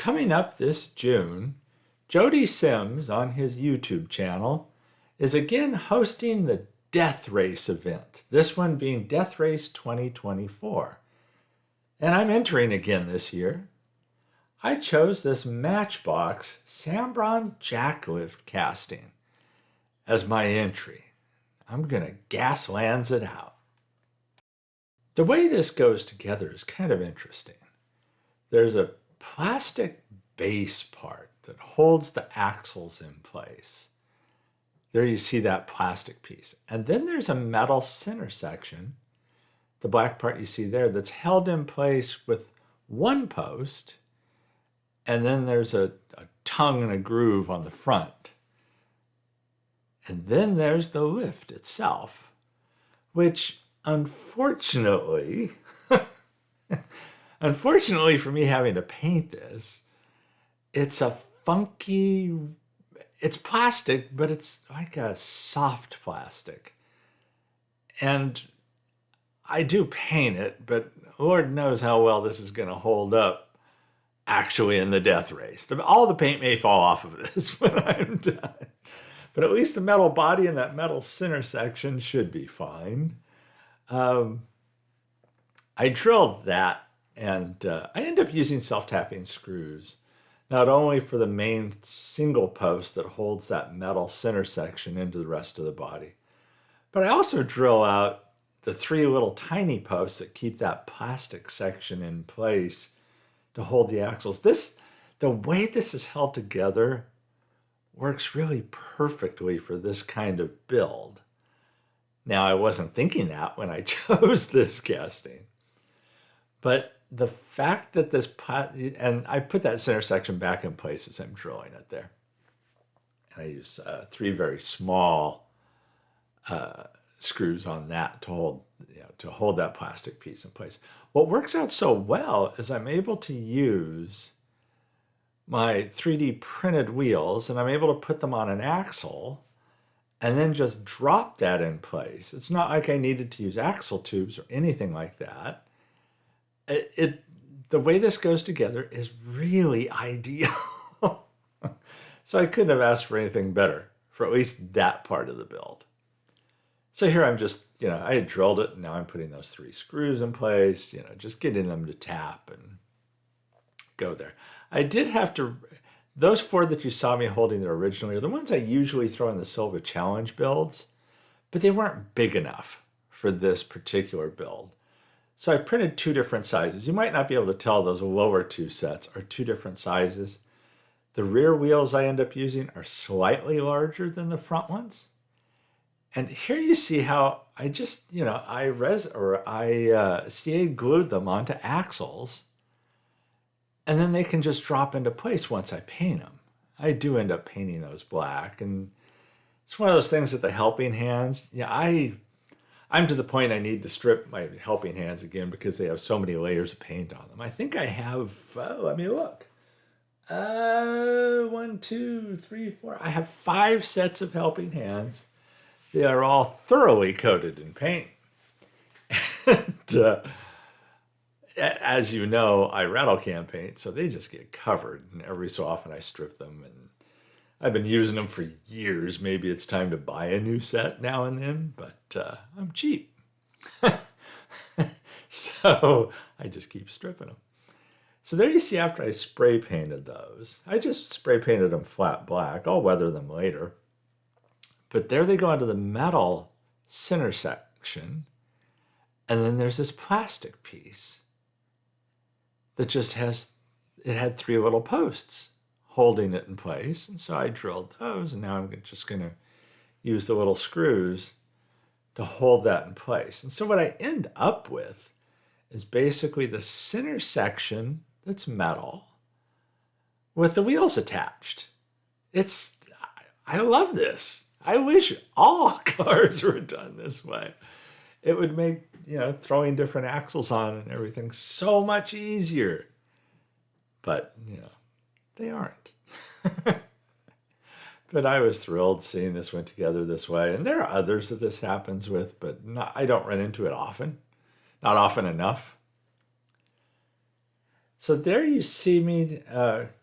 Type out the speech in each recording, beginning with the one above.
Coming up this June, Jody Sims on his YouTube channel is again hosting the Deathrace event, this one being Deathrace 2024. And I'm entering again this year. I chose this Matchbox Sambron Jacklift casting as my entry. I'm going to gas lands it out. The way this goes together is kind of interesting. There's a plastic base part that holds the axles in place. There you see that plastic piece. And then there's a metal center section, the black part you see there, that's held in place with one post, and then there's a tongue and a groove on the front. And then there's the lift itself, which unfortunately for me having to paint this, it's a funky, it's plastic, but it's like a soft plastic. And I do paint it, but Lord knows how well this is going to hold up actually in the Deathrace. All the paint may fall off of this when I'm done. But at least the metal body and that metal center section should be fine. I drilled that, and I end up using self-tapping screws, not only for the main single post that holds that metal center section into the rest of the body, but I also drill out the three little tiny posts that keep that plastic section in place to hold the axles. The way this is held together works really perfectly for this kind of build. Now, I wasn't thinking that when I chose this casting, but the fact that and I put that center section back in place as I'm drilling it there. And I use three very small screws on that to hold that plastic piece in place. What works out so well is I'm able to use my 3D printed wheels, and I'm able to put them on an axle and then just drop that in place. It's not like I needed to use axle tubes or anything like that. The way this goes together is really ideal. So I couldn't have asked for anything better for at least that part of the build. So here I'm just, I had drilled it, and now I'm putting those three screws in place, just getting them to tap and go there. I did have to, those four that you saw me holding there originally are the ones I usually throw in the Silva Challenge builds, but they weren't big enough for this particular build. So I printed two different sizes. You might not be able to tell those lower two sets are two different sizes. The rear wheels I end up using are slightly larger than the front ones. And here you see how I just, I CA glued them onto axles, and then they can just drop into place once I paint them. I do end up painting those black, and it's one of those things that the helping hands, I'm to the point I need to strip my helping hands again because they have so many layers of paint on them. I think I have, let me look. 1, 2, 3, 4. I have 5 sets of helping hands. They are all thoroughly coated in paint. And as you know, I rattle can paint, so they just get covered. And every so often I strip them. And I've been using them for years. Maybe it's time to buy a new set now and then, but I'm cheap. So I just keep stripping them. So there you see after I spray painted those. I just spray painted them flat black. I'll weather them later. But there they go into the metal center section. And then there's this plastic piece that just had 3 little posts holding it in place. And so I drilled those, and now I'm just going to use the little screws to hold that in place. And so what I end up with is basically the center section that's metal with the wheels attached. I love this. I wish all cars were done this way. It would make, throwing different axles on and everything so much easier. But, they aren't. But I was thrilled seeing this went together this way. And there are others that this happens with, but I don't run into it often. Not often enough. So there you see me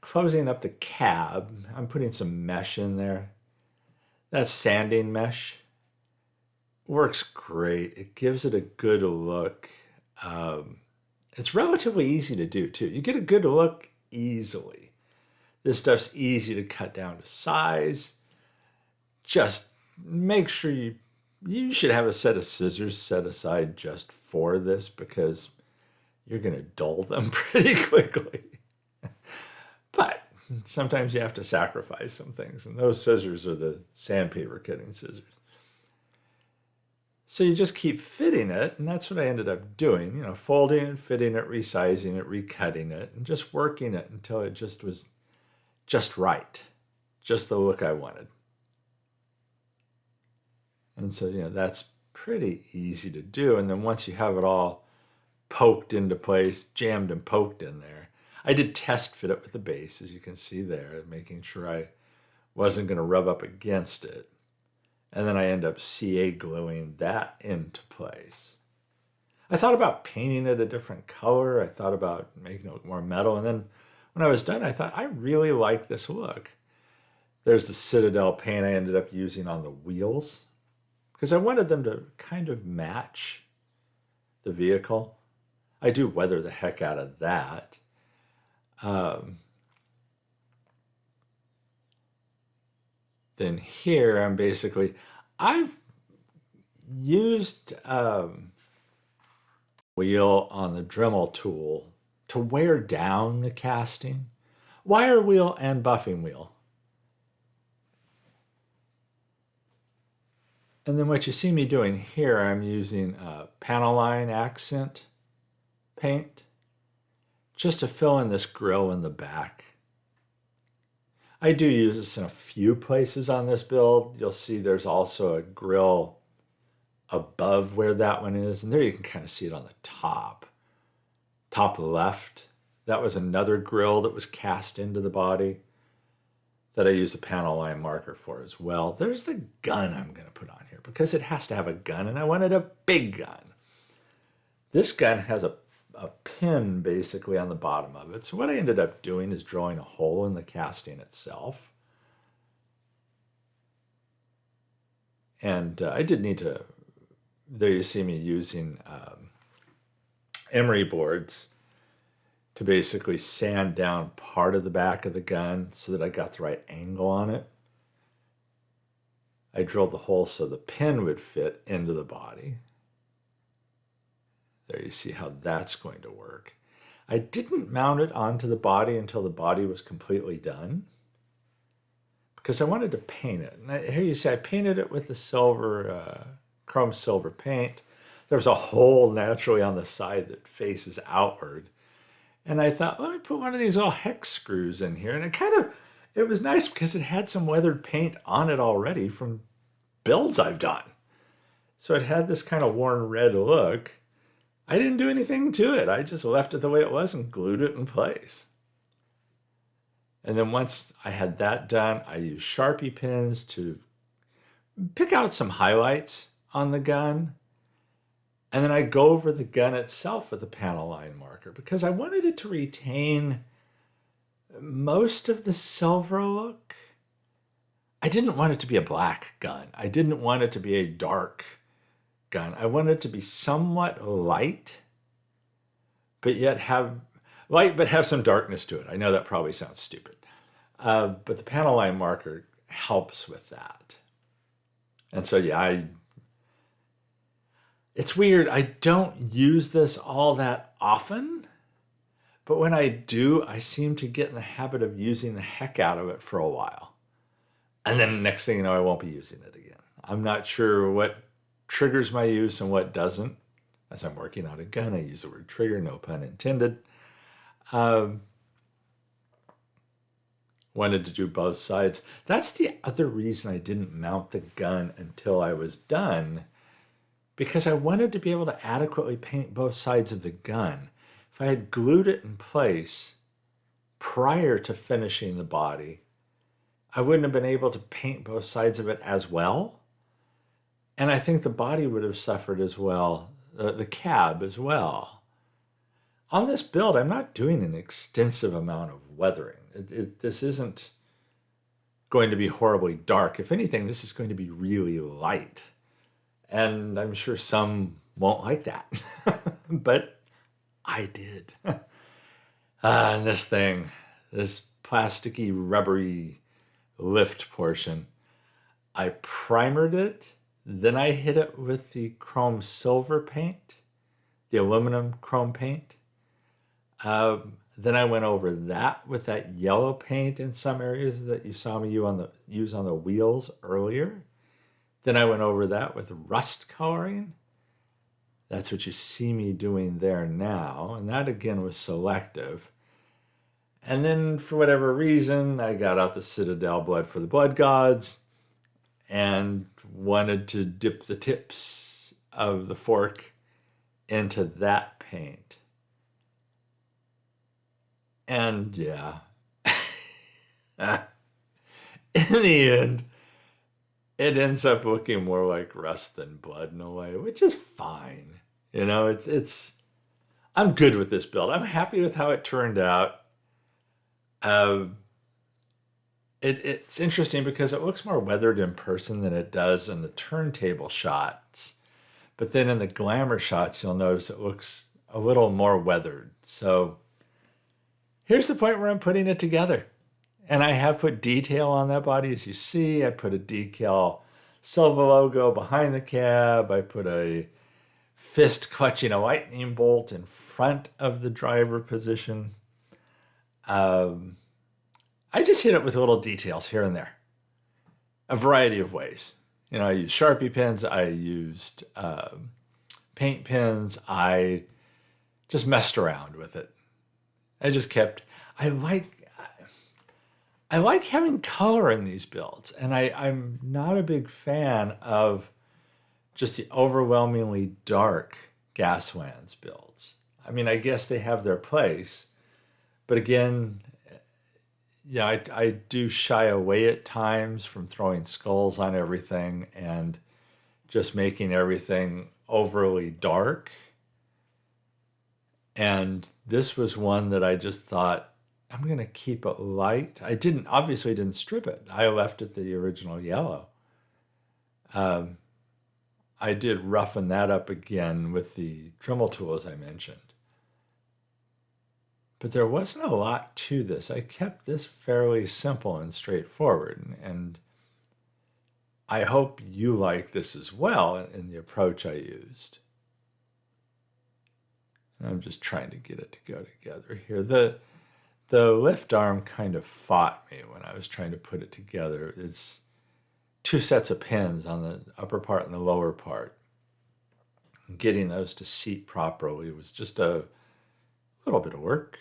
closing up the cab. I'm putting some mesh in there. That's sanding mesh. Works great. It gives it a good look. It's relatively easy to do too. You get a good look easily. This stuff's easy to cut down to size. Just make sure you should have a set of scissors set aside just for this, because you're going to dull them pretty quickly. But sometimes you have to sacrifice some things, and those scissors are the sandpaper cutting scissors. So you just keep fitting it, and that's what I ended up doing, folding it, fitting it, resizing it, recutting it, and just working it until it just was just right, just the look I wanted. And so, that's pretty easy to do. And then once you have it all poked into place, jammed and poked in there, I did test fit it with the base, as you can see there, making sure I wasn't going to rub up against it. And then I end up CA gluing that into place. I thought about painting it a different color. I thought about making it more metal. And then when I was done, I thought, I really like this look. There's the Citadel paint I ended up using on the wheels, because I wanted them to kind of match the vehicle. I do weather the heck out of that. Then here I've used wheel on the Dremel tool to wear down the casting. Wire wheel and buffing wheel. And then what you see me doing here, I'm using panel line accent paint just to fill in this grill in the back. I do use this in a few places on this build. You'll see there's also a grill above where that one is, and there you can kind of see it on the top left. That was another grill that was cast into the body that I used a panel line marker for as well. There's the gun I'm going to put on here because it has to have a gun, and I wanted a big gun. This gun has a pin basically on the bottom of it. So what I ended up doing is drawing a hole in the casting itself. And I did need to, there you see me using emery boards to basically sand down part of the back of the gun so that I got the right angle on it. I drilled the hole so the pin would fit into the body. There you see how that's going to work. I didn't mount it onto the body until the body was completely done because I wanted to paint it. And here you see I painted it with the silver, chrome silver paint. There's a hole naturally on the side that faces outward. And I thought, let me put one of these little hex screws in here. And it was nice because it had some weathered paint on it already from builds I've done. So it had this kind of worn red look. I didn't do anything to it. I just left it the way it was and glued it in place. And then once I had that done, I used Sharpie pins to pick out some highlights on the gun. And then I go over the gun itself with a panel line marker because I wanted it to retain most of the silver look. I didn't want it to be a black gun. I didn't want it to be a dark gun. I wanted it to be somewhat light, but yet have some darkness to it. I know that probably sounds stupid, but the panel line marker helps with that. And so, yeah, it's weird. I don't use this all that often, but when I do, I seem to get in the habit of using the heck out of it for a while. And then the next thing you know, I won't be using it again. I'm not sure what triggers my use and what doesn't. As I'm working on a gun, I use the word trigger, no pun intended. Wanted to do both sides. That's the other reason I didn't mount the gun until I was done, because I wanted to be able to adequately paint both sides of the gun. If I had glued it in place prior to finishing the body, I wouldn't have been able to paint both sides of it as well. And I think the body would have suffered as well, the cab as well. on this build, I'm not doing an extensive amount of weathering. This isn't going to be horribly dark. If anything, this is going to be really light. And I'm sure some won't like that. But I did. And this thing, this plasticky, rubbery lift portion, I primered it. Then I hit it with the chrome silver paint, the aluminum chrome paint. Then I went over that with that yellow paint in some areas that you saw me use on the wheels earlier. Then I went over that with rust coloring. That's what you see me doing there now. And that again was selective. And then for whatever reason, I got out the Citadel blood for the blood gods and wanted to dip the tips of the fork into that paint. And yeah, in the end, it ends up looking more like rust than blood in a way, which is fine. You know, I'm good with this build. I'm happy with how it turned out. It's interesting because it looks more weathered in person than it does in the turntable shots. But then in the glamour shots, you'll notice it looks a little more weathered. So here's the point where I'm putting it together. And I have put detail on that body. As you see, I put a decal Silva logo behind the cab. I put a fist clutching a lightning bolt in front of the driver position. I just hit it with little details here and there. A variety of ways. You know, I used Sharpie pens. I used paint pens. I just messed around with it. I just kept... I like having color in these builds, and I'm not a big fan of just the overwhelmingly dark Gaslands builds. I mean, I guess they have their place, but again, yeah, I do shy away at times from throwing skulls on everything and just making everything overly dark. And this was one that I just thought, I'm going to keep it light. I obviously didn't strip it. I left it the original yellow. I did roughen that up again with the Dremel tool, as I mentioned. But there wasn't a lot to this. I kept this fairly simple and straightforward. And I hope you like this as well in the approach I used. I'm just trying to get it to go together here. The lift arm kind of fought me when I was trying to put it together. It's two sets of pins on the upper part and the lower part. Getting those to seat properly was just a little bit of work.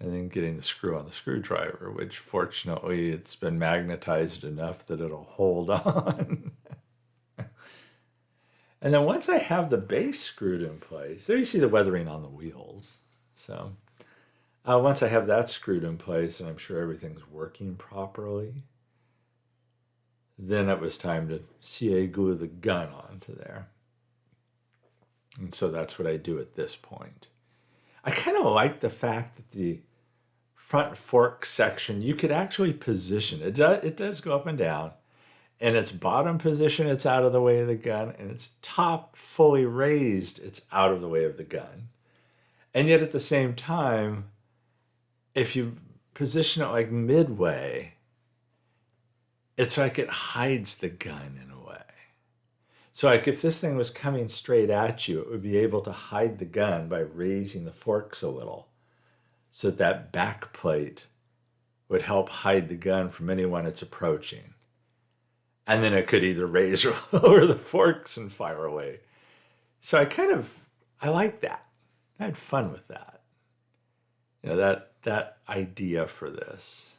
And then getting the screw on the screwdriver, which fortunately it's been magnetized enough that it'll hold on. And then once I have the base screwed in place, there you see the weathering on the wheels. So once I have that screwed in place and I'm sure everything's working properly, then it was time to CA glue the gun onto there. And so that's what I do at this point. I kind of like the fact that the front fork section, you could actually position. It does go up and down. In its bottom position, it's out of the way of the gun. And its top, fully raised, it's out of the way of the gun. And yet at the same time, if you position it like midway, it's like it hides the gun in a way. So like if this thing was coming straight at you, it would be able to hide the gun by raising the forks a little so that back plate would help hide the gun from anyone it's approaching. And then it could either raise or lower the forks and fire away. So I like that. I had fun with that. You know, that idea for this.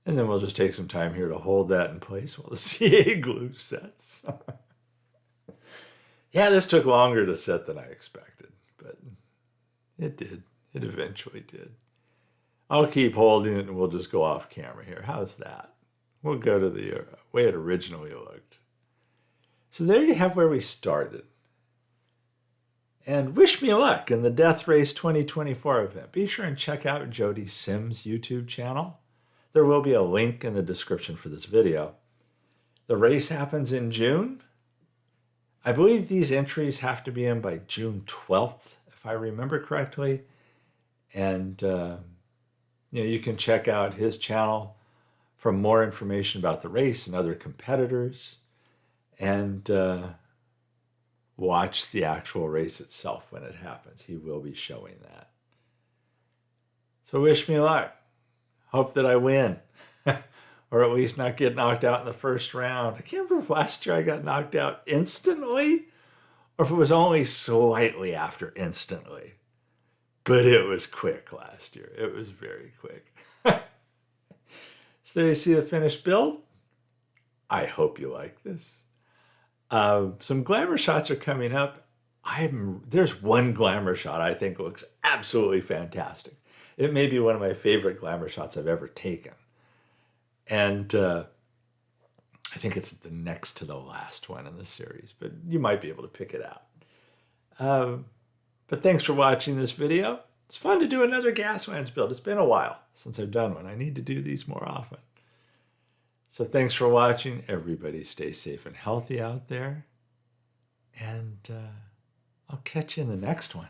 And then we'll just take some time here to hold that in place while the CA glue sets. Yeah, this took longer to set than I expected, but it did. It eventually did. I'll keep holding it and we'll just go off camera here. How's that? We'll go to the way it originally looked. So there you have where we started. And wish me luck in the Deathrace 2024 event. Be sure and check out Jody Sims' YouTube channel. There will be a link in the description for this video. The race happens in June. I believe these entries have to be in by June 12th, if I remember correctly. And you can check out his channel for more information about the race and other competitors. And watch the actual race itself when it happens. He will be showing that. So wish me luck. Hope that I win. Or at least not get knocked out in the first round. I can't remember if last year I got knocked out instantly or if it was only slightly after instantly. But it was quick last year. It was very quick. So there you see the finished build. I hope you like this. Some glamour shots are coming up. There's one glamour shot I think looks absolutely fantastic. It may be one of my favorite glamour shots I've ever taken. And I think it's the next to the last one in the series, but you might be able to pick it out. But thanks for watching this video. It's fun to do another Gaslands build. It's been a while since I've done one. I need to do these more often. So thanks for watching. Everybody stay safe and healthy out there. And I'll catch you in the next one.